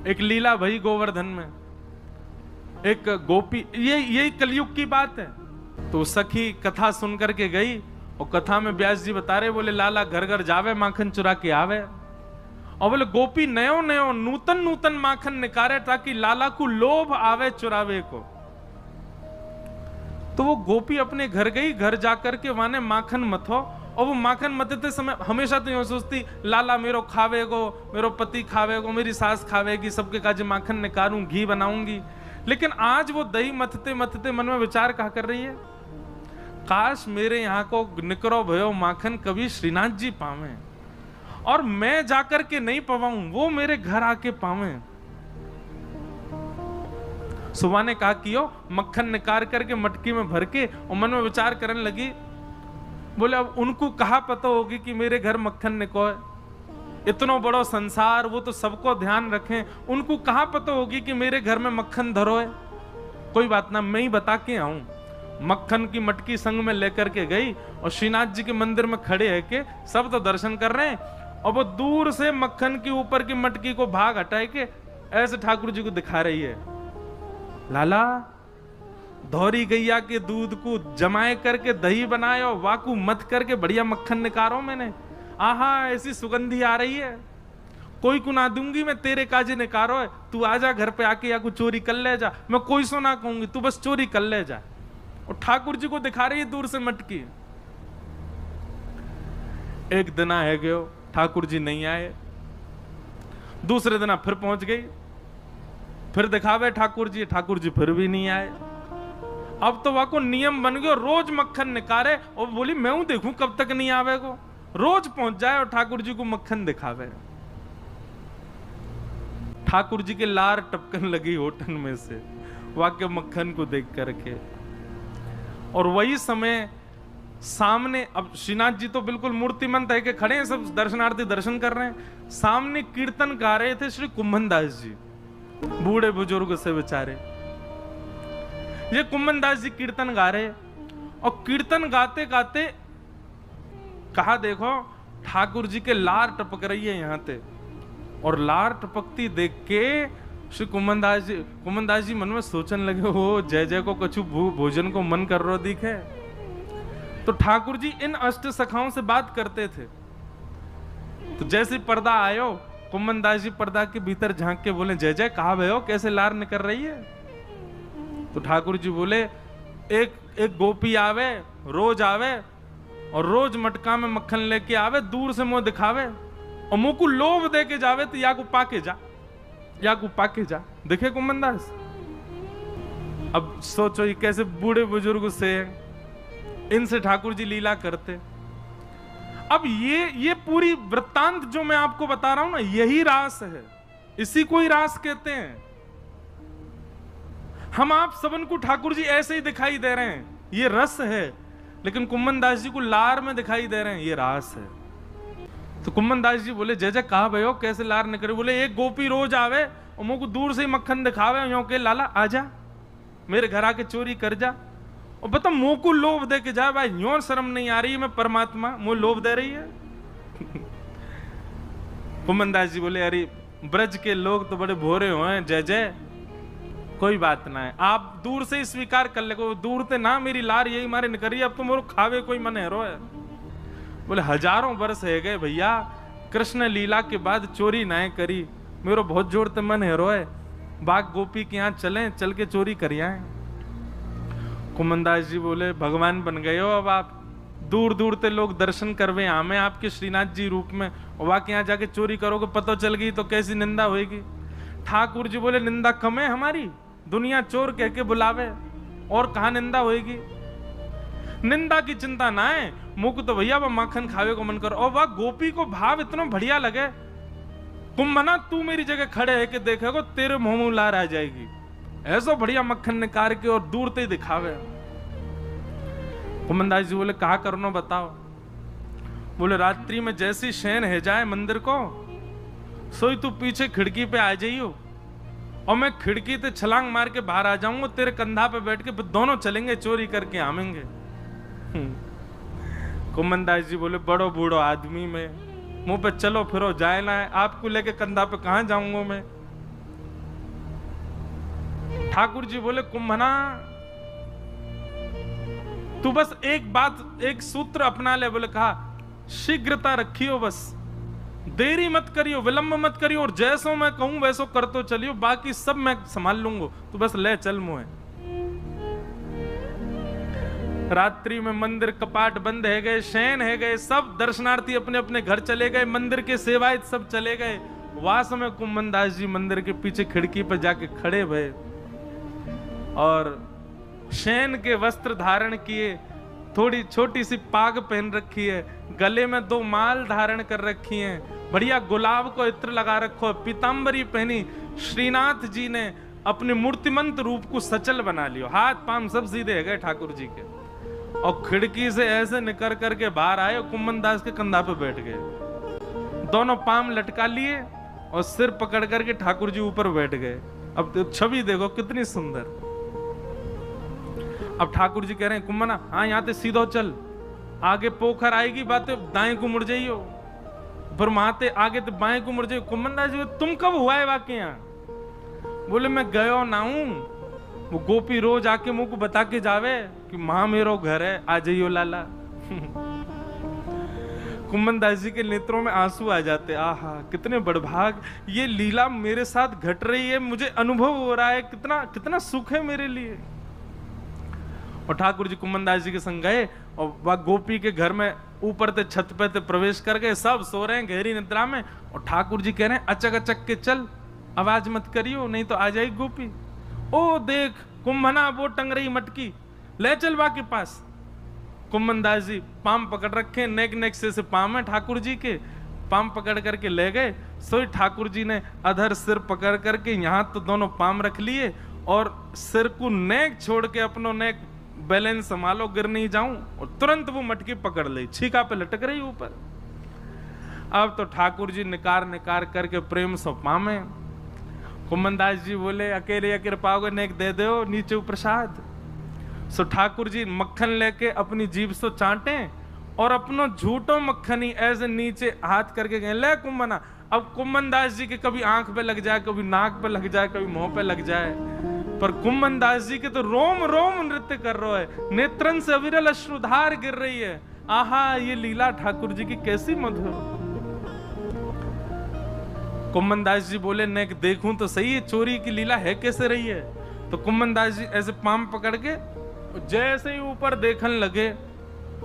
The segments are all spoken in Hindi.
एक लीला भई गोवर्धन में, एक गोपी, ये कलयुग की बात है। तो सखी कथा सुन करके गई और कथा में व्यास जी बता रहे, बोले लाला घर घर जावे माखन चुरा के आवे, और बोले गोपी नयो नयो नूतन नूतन माखन निकारे ताकि लाला को लोभ आवे चुरावे को। तो वो गोपी अपने घर गई, घर जाकर के वहां माखन मथो, और वो माखन मथते समय हमेशा तो यूं सोचती लाला मेरो खावेगो, मेरो पति खावेगो, मेरी सास खावेगी, सबके काज माखन निकालूं, घी बनाऊंगी। लेकिन आज वो दही मथते मथते मन में विचार कहा कर रही है, काश मेरे यहाँ को निकरो भयो माखन कभी श्रीनाथ जी पावे, और मैं जाकर के नहीं पवाऊं, वो मेरे घर आके पावे। सुबह ने कहा कि मक्खन निकाल करके मटकी में भर के, और मन में विचार करने लगी, बोले अब उनको कहा पता होगी कि मेरे घर मक्खन निको है, इतना बड़ा संसार, वो तो सबको ध्यान रखें, उनको कहा पता होगी कि मेरे घर में मक्खन धरो है। कोई बात ना, मैं ही बता के आऊं। मक्खन की मटकी संग में लेकर के गई, और श्रीनाथ जी के मंदिर में खड़े है के सब तो दर्शन कर रहे हैं, और वो दूर से मक्खन के ऊपर की मटकी को भाग हटाए के ऐसे ठाकुर जी को दिखा रही है, लाला धौरी गैया के दूध को जमाए करके दही बनायो, वाकू मत करके बढ़िया मक्खन निकारो मैंने, आहा ऐसी सुगंधी आ रही है, कोई को ना दूंगी मैं, तेरे काजे निकारो है, तू आजा घर पे आके, या कुछ चोरी कर ले जा, मैं कोई सो ना कहूंगी, तू बस चोरी कर ले जा। और ठाकुर जी को दिखा रही है दूर से मटकी। एक दिन है गयो, ठाकुर जी नहीं आए, दूसरे दिन फिर पहुंच गई, फिर दिखावे ठाकुर जी फिर भी नहीं आए। अब तो वह को नियम बन गया, रोज मक्खन निकाले, और बोली मैं हूं देखूं कब तक नहीं आवे को, रोज पहुंच जाए और ठाकुर जी को मक्खन दिखावे। ठाकुर जी के लार टपकन लगी होठन में से वाक्य मक्खन को देख करके। और वही समय सामने, अब श्रीनाथ जी तो बिल्कुल मूर्तिमंत है कि खड़े हैं, सब दर्शनार्थी दर्शन कर रहे हैं, सामने कीर्तन गा रहे थे श्री कुंभन दास जी, बूढ़े बुजुर्ग से बेचारे। ये कुंभन दास जी कीर्तन गा रहे, और कीर्तन गाते गाते कहा देखो ठाकुर जी के लार टपक रही है यहां ते, और लार टपकती देख के श्री कुंभन दास जी मन में सोचने लगे, हो जय जय को कछु भोजन को मन कर रो दिखे। तो ठाकुर जी इन अष्ट सखाओं से बात करते थे। तो जैसे पर्दा आयो, कुंभन दास जी पर्दा के भीतर झांक के बोले, जय जय कहा भयो, कैसे लार निकल रही है। तो ठाकुर जी बोले, एक गोपी आवे, रोज आवे, और रोज मटका में मक्खन लेके आवे, दूर से मुंह दिखावे, और मुंह को लोभ दे के जावे, तो या को पाके जा, या को पाके जा। देखे कुंभन दास, अब सोचो ये कैसे बूढ़े बुजुर्ग से, इनसे ठाकुर जी लीला करते। अब ये पूरी वृत्तांत जो मैं आपको बता रहा हूं ना, यही रास है, इसी को ही रास कहते हैं। हम आप सबन को ठाकुर जी ऐसे ही दिखाई दे रहे हैं, ये रस है, लेकिन कुंभन दास जी को लार में दिखाई दे रहे हैं, ये रास है। तो कुंभन दास जी बोले, जय जय कहा भयो, कैसे लार निकले। बोले एक गोपी रोज आवे और मुझको दूर से ही मक्खन दिखावे, यो के लाला आजा मेरे घर आके चोरी कर जा, और बता मुंह को लोभ दे के जाए। भाई यूं शर्म नहीं आ रही है, मैं परमात्मा मुंह लोभ दे रही है। कुंभन दास जी बोले, अरे ब्रज के लोग तो बड़े भोरे हुए हैं, जय जय कोई बात ना है, आप दूर से ही स्वीकार कर ले, दूर से ना मेरी लार यही मारे निकल रही, अब तो मोरो खावे कोई मन है रो है। बोले हजारों वर्ष है गए भैया, कृष्ण लीला के बाद चोरी ना करी, मेरो बहुत जोर ते मन है रोए, बाग गोपी के यहाँ चले, चल के चोरी करिए। कुंभन दास जी बोले, भगवान बन गए हो अब आप, दूर दूर ते लोग दर्शन करवे हमें आपके श्रीनाथ जी रूप में, और वहां के यहाँ जाके चोरी करोगे, पता चल गई तो कैसी निंदा होगी। ठाकुर जी बोले, निंदा कम है हमारी, दुनिया चोर कह के बुलावे, और कहा निंदा होगी। निंदा की चिंता ना है, मुख तो भैया वह माखन खावे को मन करो। और वह गोपी को भाव इतना बढ़िया लगे, कुंभना तू मेरी जगह खड़े है कि देखेगो तेरे मुंह में लार आ जाएगी, ऐसा बढ़िया मक्खन निकाल के और दूर ते दिखावे। कुंभन दास जी बोले, कहा करनो बताओ। बोले, रात्रि में जैसी शयन है जाए मंदिर को, सोई तू पीछे खिड़की पे आ जाइयो, और मैं खिड़की से छलांग मार के बाहर आ जाऊंगा, तेरे कंधा पे बैठ के दोनों चलेंगे चोरी करके आवेंगे। कुंभन दास जी बोले, बड़ो बूढ़ो आदमी में मुंह पे चलो फिरो जाए ना है, आपको लेके कंधा पे कहां जाऊंगा मैं। ठाकुर जी बोले कुंभना तू बस एक बात, एक सूत्र अपना ले। बोले कहा शीघ्रता रखियो, बस देरी मत करियो, विलंब मत करियो, और जैसो मैं कहूं वैसो कर तो चलियो, बाकी सब मैं संभाल लूंगा, तू बस ले चल मुझे। रात्रि में मंदिर कपाट बंद है गए, शयन है गए, सब दर्शनार्थी अपने अपने घर चले गए, मंदिर के सेवायत सब चले गए। वास में कुंभन दास जी मंदिर के पीछे खिड़की पर जाके खड़े भये और शयन के वस्त्र धारण किए, थोड़ी छोटी सी पाग पहन रखी है, गले में 2 माल धारण कर रखी हैं, बढ़िया गुलाब को इत्र लगा रखो, पीतांबरी पहनी। श्रीनाथ जी ने अपने मूर्तिमंत रूप को सचल बना लियो, हाथ पांव सब सीधे है गए ठाकुर जी के, और खिड़की से ऐसे निकल करके बाहर आए, कुंभन दास के कंधा पे बैठ गए, दोनों पांव लटका लिए और सिर पकड़ करके ठाकुर जी ऊपर बैठ गए। अब छवि देखो कितनी सुंदर। अब ठाकुर जी कह रहे हैं कुंभना हाँ यहाँ से सीधो चल, आगे पोखर आएगी बातें दाएं को मुड़ जाइयो, फिर माते आगे तो बाएं को मुड़ जाइयो। कुंभन दास जी तुम कब हुआ है वाकई यहाँ? बोले मैं गयो ना हूं, वो गोपी रोज आके मुझ को बता के जावे कि मां मेरो घर है, आ जाइयो लाला। कुंभन दास जी के नेत्रों में आंसू आ जाते, आहा कितने बड़भाग, ये लीला मेरे साथ घट रही है, मुझे अनुभव हो रहा है, कितना कितना सुख है मेरे लिए। और ठाकुर जी कुंभन दास जी के संग गए और वह गोपी के घर में ऊपर से छत पे प्रवेश कर गए, सब सो रहे हैं गहरी निद्रा में, और ठाकुर जी कह रहे हैं अचक अचक के चल, आवाज मत करियो नहीं तो आ जाएगी गोपी। ओ देख कुंभना वो टंग रही मटकी, ले चल बा के पास। कुंभन दास जी पाम पकड़ रखे, नेक नेक से पाम है ठाकुर जी के, पाम पकड़ करके ले गए। सोई ठाकुर जी ने अधर सिर पकड़ करके यहाँ तो दोनों पाम रख लिए और सिर को नेक छोड़ के अपनो नेक बैलेंस संभालो, गिर नहीं जाऊं, और तुरंत वो मटकी पकड़ ली, छीका पे लटक रही ऊपर। अब तो ठाकुर जी निकार निकार करके प्रेम से पामे। कुंभन दास जी बोले अकेले अकेले पाओगे, नेक दे दो नीचे प्रसाद। सो ठाकुर जी मक्खन लेके अपनी जीभ से चाटे और अपनो झूठो मक्खनी ऐसे नीचे हाथ करके गए, ले कुंभना। अब कुंभन दास जी के कभी आंख पे लग जाए, कभी नाक पे लग जाए, कभी मुंह पे लग जाए, पर कुंभन दास जी के तो रोम रोम नृत्य कर रहा है, नेत्रन से अविरल अश्रुधार गिर रही है। आहा ये लीला ठाकुर जी की कैसी मधुर। कुंभन दास जी बोले नेक देखूं तो सही है चोरी की लीला है कैसे रही है। तो कुंभन दास जी ऐसे पाम पकड़ के जैसे ही ऊपर देखने लगे,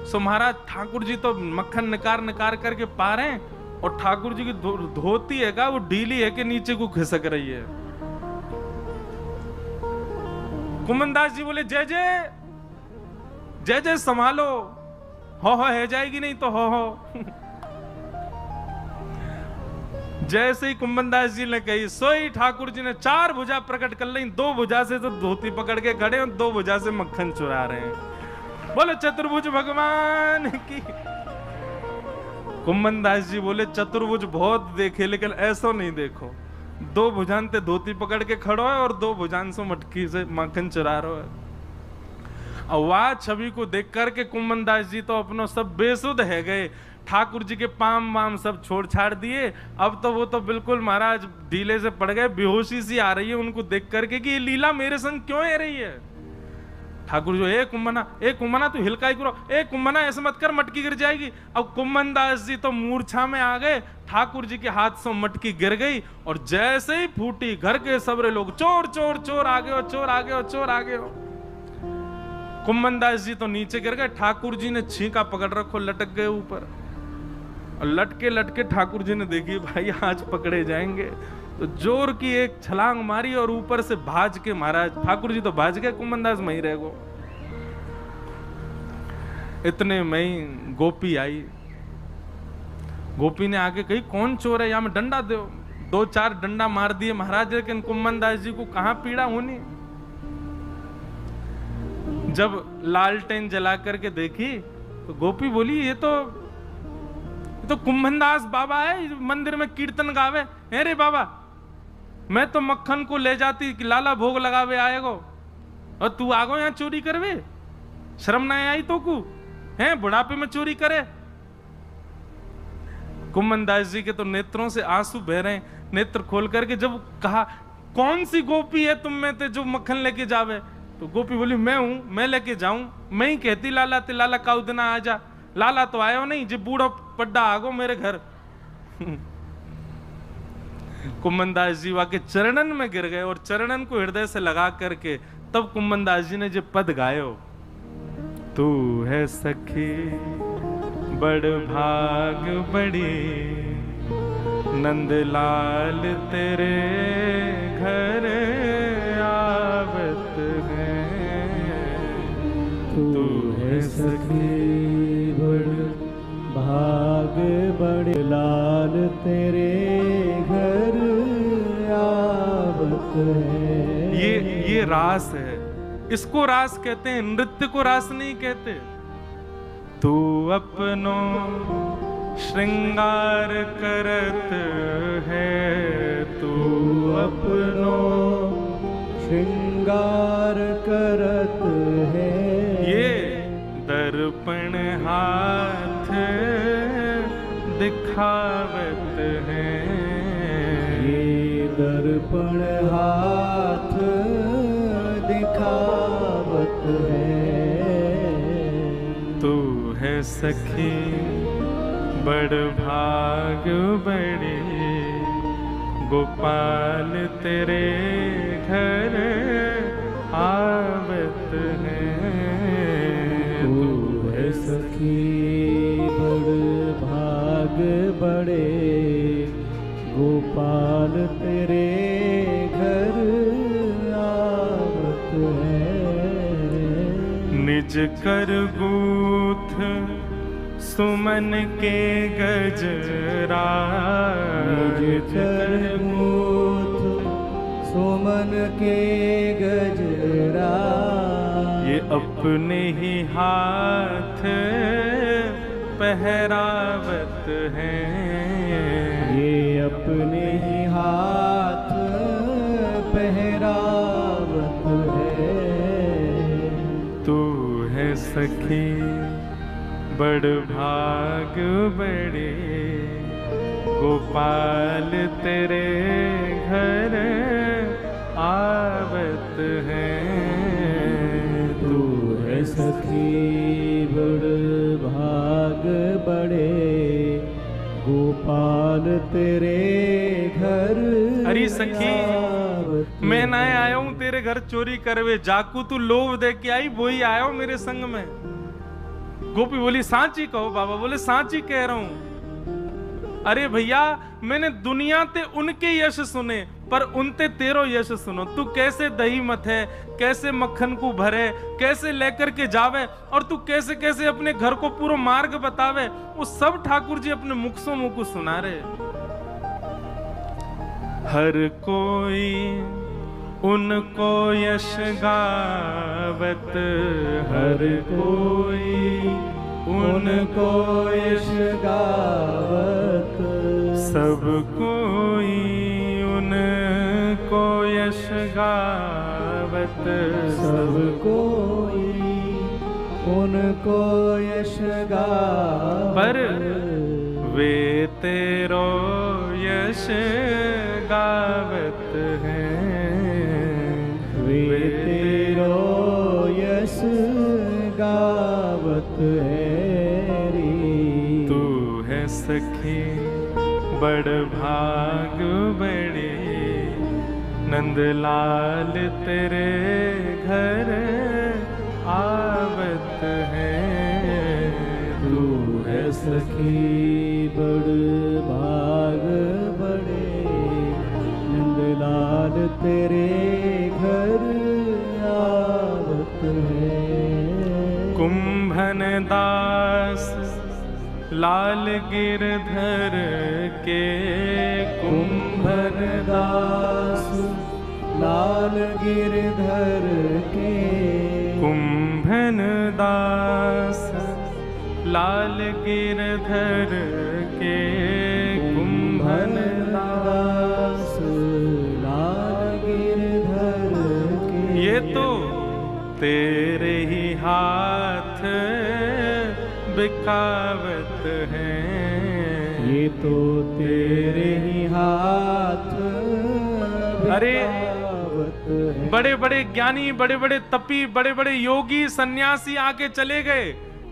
सो महाराज ठाकुर जी तो मक्खन निकार निकार करके पा रहे हैं, और ठाकुर जी की धोती है का वो ढीली है कि नीचे को खिसक रही है। कुंभन दास जी बोले जय जय जय जय संभालो, हो है जाएगी नहीं तो हो। जैसे ही कुंभन दास जी ने कही, सोई ठाकुर जी ने 4 भुजा प्रकट कर ली, 2 भुजा से तो धोती पकड़ के खड़े और 2 भुजा से मक्खन चुरा रहे हैं। बोले चतुर्भुज भगवान की। कुंभन दास जी बोले चतुर्भुज बहुत देखे लेकिन ऐसा नहीं देखो, 2 भुजान ते धोती पकड़ के खड़ो है और 2 भुजान से मटकी से मक्खन चुरा रहे है। और वह छवि को देख करके कुंभन दास जी तो अपनो सब बेसुध है गए, ठाकुर जी के पाम वाम सब छोड़ छाड़ दिए। अब तो वो तो बिल्कुल महाराज ढीले से पड़ गए, बेहोशी सी आ रही है उनको देख करके कि ये लीला मेरे संग क्यों है रही है। ठाकुर जी ए कुंभना तू हिलकाई करो, ए कुंभना ऐसे मत कर मटकी गिर जाएगी। अब कुंभन दास जी तो मूर्छा में आ गए, ठाकुर जी के हाथ से मटकी गिर गई और जैसे ही फूटी घर के सबरे लोग चोर चोर चोर आ गए हो, चोर आ गए हो, चोर आ गए हो। कुंभन दास जी तो नीचे गिर गए, ठाकुर जी ने छींका पकड़ रखो, लटक गए ऊपर। और लटके लटके ठाकुर जी ने देखी भाई आज पकड़े जाएंगे, तो जोर की एक छलांग मारी और ऊपर से भाज के महाराज ठाकुर जी तो भाज गए, कुंभन दास वहीं रह गो। इतने में गोपी आई, गोपी ने आके कही कौन चोर है, यहां में डंडा दो। 2-4 डंडा मार दिए महाराज, लेकिन कुंभन दास जी को कहां पीड़ा होनी। जब लालटेन जला करके देखी तो गोपी बोली ये तो कुंभन दास बाबा है, मंदिर में कीर्तन गावे। अरे बाबा मैं तो मक्खन को ले जाती कि लाला भोग लगावे आएगो, और तू आगो यहाँ चोरी करवे, शर्म ना आई तो को हैं बुढ़ापे में चोरी करे। कुंभन दास जी के तो नेत्रों से आंसू बह रहे हैं, नेत्र खोल करके जब कहा कौन सी गोपी है तुम में ते जो मक्खन लेके जावे? तो गोपी बोली मैं हूं, मैं लेके जाऊं। मैं ही कहती लाला ते लाला का उदना आ जा। लाला तो आयो नहीं, जे बूढ़ो पड्डा आगो मेरे घर। कुम्भनदास जी वाके चरणन में गिर गए और चरणन को हृदय से लगा करके तब कुम्भनदास जी ने जो पद गायो, तू है सखी बड़ भाग बड़ी, नंदलाल तेरे घर आवत है। तू है सखी बड़ भाग बड़े, लाल तेरे घर आवत है। ये रास है, इसको रास कहते हैं, नृत्य को रास नहीं कहते। तू अपनो श्रृंगार करत है, तू अपनो श्रृंगार करत है। ये दर्पण हाथ दिखावत है, ये दर्पण हाथ दिखावत है। तू है सखी बड़ भाग बड़ी, गोपाल तेरे घर आवत है। तू है सखी बड़ भाग बड़े, गोपाल तेरे घर आवत है। निज कर गूथ सुमन के गजरा, निज कर गूथ सुमन के गजरा। ये अपने ही हाथ पहरावत है, ये अपने ही हाथ पहरावत है। तू है सखी बड़ भाग बड़े, गोपाल तेरे घर आवत है। तू है सखी बड़ भाग बड़े, गोपाल तेरे घर। अरे सखी मैं ना आया हूं तेरे घर चोरी करवे, जाकू तू लोभ दे के आई वही आया हूं मेरे संग में। गोपी बोली सांची कहो बाबा। बोले सांची कह रहा हूं। अरे भैया मैंने दुनिया ते उनके यश सुने पर उनते तेरो यश सुनो। तू कैसे दही मत है, कैसे मक्खन को भरे, कैसे लेकर के जावे और तू कैसे कैसे अपने घर को पूरा मार्ग बतावे, वो सब ठाकुर जी अपने मुख से मुख को सुना रहे। हर कोई उनको यश गावत, हर कोई उनको यश गावत। सब कोई उनको यश गावत, सब कोई उनको यश गावत। पर वे तेरो यश गावत हैं, वे तेरो यश गावत है री। तू है सखी बड़ भाग बड़े, नंदलाल तेरे घर आवत है। तू है सखी बड़ भाग बड़े, नंदलाल तेरे घर आवत है। कुंभन दास लाल गिरधर के, कुंभन दास लाल गिरधर के। कुंभन दास लाल गिरधर के, कुंभन दास लाल गिरधर के। ये तो तेरे ही हाथ बिकावत हैं, ये तो तेरे ही हाथ अरे बिकावत है। बड़े बड़े ज्ञानी, बड़े बड़े तपी, बड़े बड़े योगी सन्यासी आके चले गए,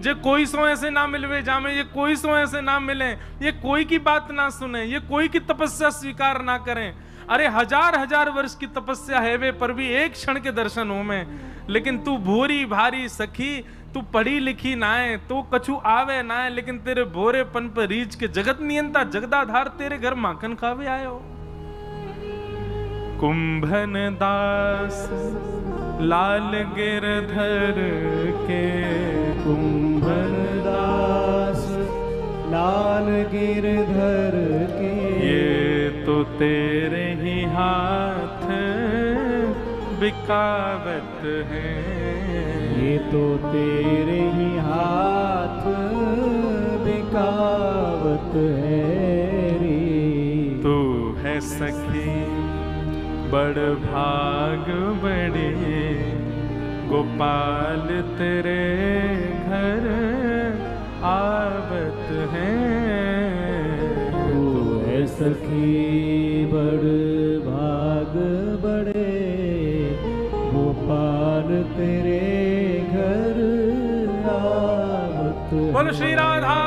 जे कोई सो ऐसे ना मिलवे जामे, ये कोई सो ऐसे ना मिले, ये कोई की बात ना सुने, ये कोई की तपस्या स्वीकार ना करें। अरे हजार हजार वर्ष की तपस्या है वे, पर भी एक क्षण के दर्शन हो में। लेकिन तू भूरी भारी सखी, तू पढ़ी लिखी ना है, तू कछु आवे ना है, लेकिन तेरे भोरेपन पर रीच के जगत नियंता जगदाधार तेरे घर माखन खावे आयो। कुंभन दास लाल गिरधर के, कुंभन दास लाल गिरधर के, ये तो तेरे ही हाथ बिकावत है। ये तो तेरे ही हाथ बिकावत है रे। तू है सखी बड़ भाग बड़े, गोपाल तेरे घर आवत है। तू है सखी बड़ भाग बड़े, गोपाल तेरे घर आवत है। बोल श्री राधा